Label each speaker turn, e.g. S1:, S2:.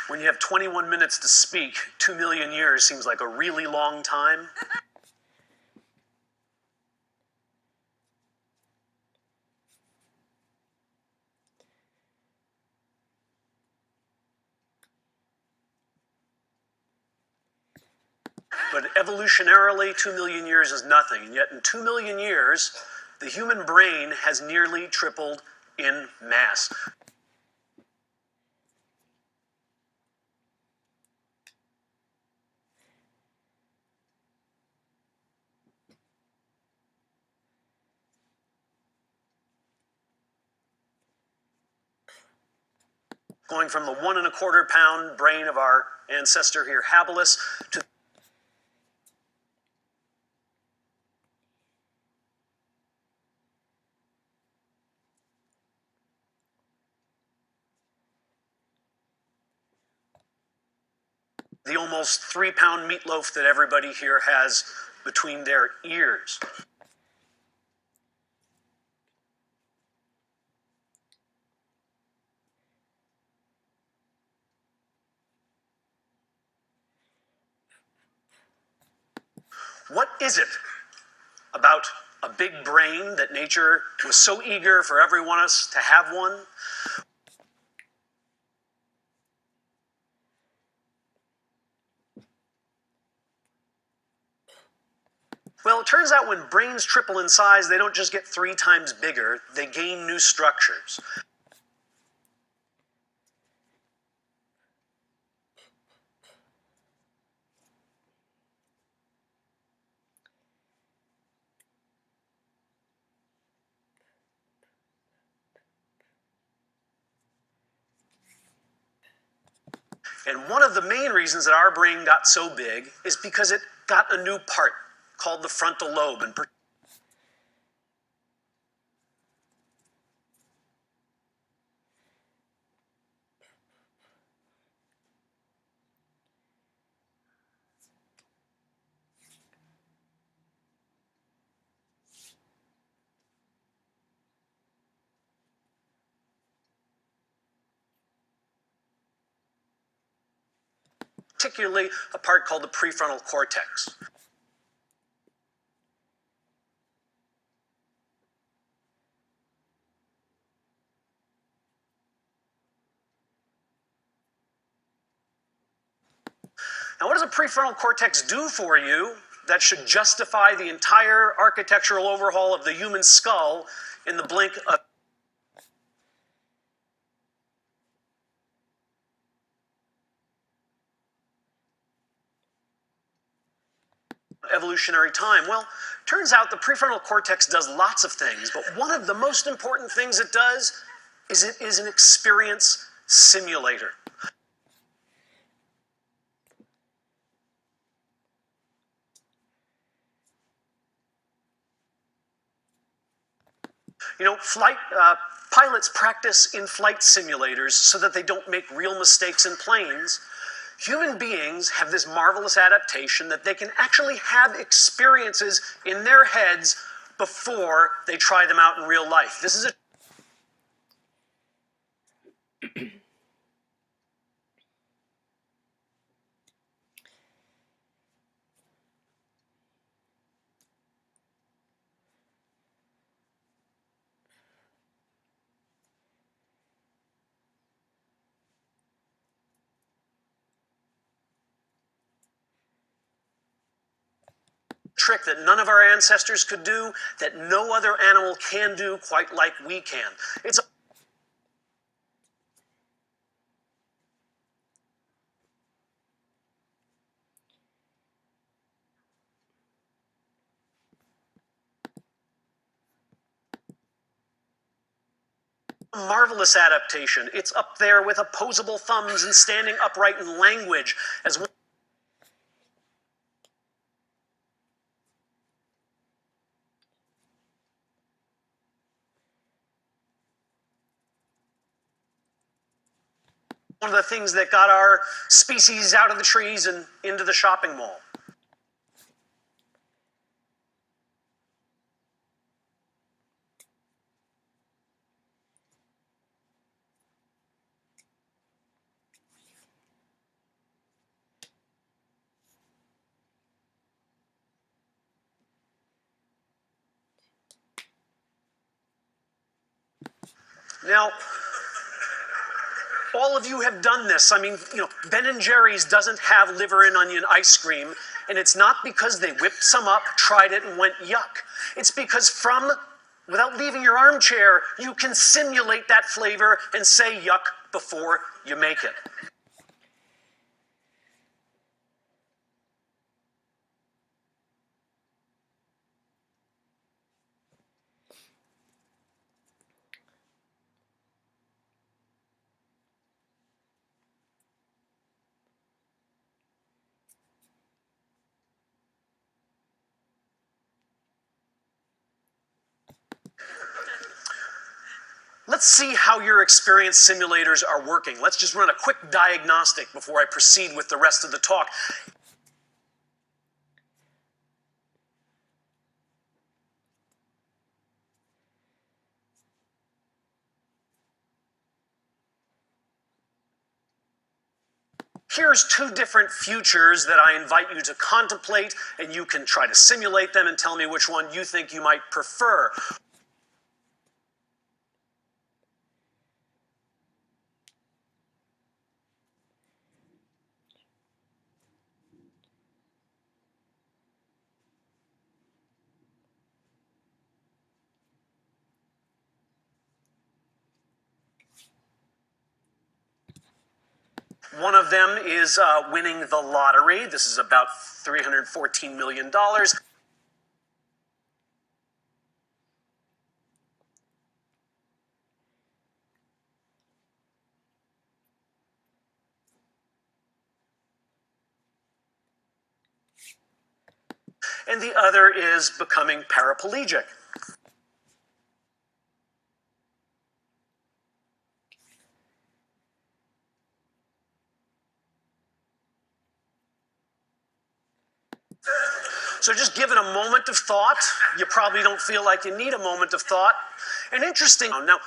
S1: When you have 21 minutes to speak, 2 million years seems like a really long time. But evolutionarily, 2 million years is nothing. And yet in 2 million years, the human brain has nearly tripled in mass. Going from the 1¼ pound brain of our ancestor here, habilis, to the almost 3-pound meatloaf that everybody here has between their ears. What is it about a big brain that nature was so eager for every one of us to have one? Well, it turns out when brains triple in size, they don't just get 3 times bigger, they gain new structures. And one of the main reasons that our brain got so big is because it got a new part called the frontal lobe. Particularly a part called the prefrontal cortex. Now, what does a prefrontal cortex do for you that should justify the entire architectural overhaul of the human skull in the blink of evolutionary time? Well, turns out the prefrontal cortex does lots of things, but one of the most important things it does is it is an experience simulator. You know, pilots practice in flight simulators so that they don't make real mistakes in planes. Human beings have this marvelous adaptation that they can actually have experiences in their heads before they try them out in real life. This is a trick that none of our ancestors could do, that no other animal can do quite like we can. It's a marvelous adaptation. It's up there with opposable thumbs and standing upright in language as well. One of the things that got our species out of the trees and into the shopping mall. Now, all of you have done this. I mean, Ben & Jerry's doesn't have liver and onion ice cream, and it's not because they whipped some up, tried it, and went yuck. It's because without leaving your armchair, you can simulate that flavor and say yuck before you make it. Let's see how your experience simulators are working. Let's just run a quick diagnostic before I proceed with the rest of the talk. Here's two different futures that I invite you to contemplate, and you can try to simulate them and tell me which one you think you might prefer. One of them is winning the lottery. This is about $314 million. And the other is becoming paraplegic. So just give it a moment of thought. You probably don't feel like you need a moment of thought. And interesting, now,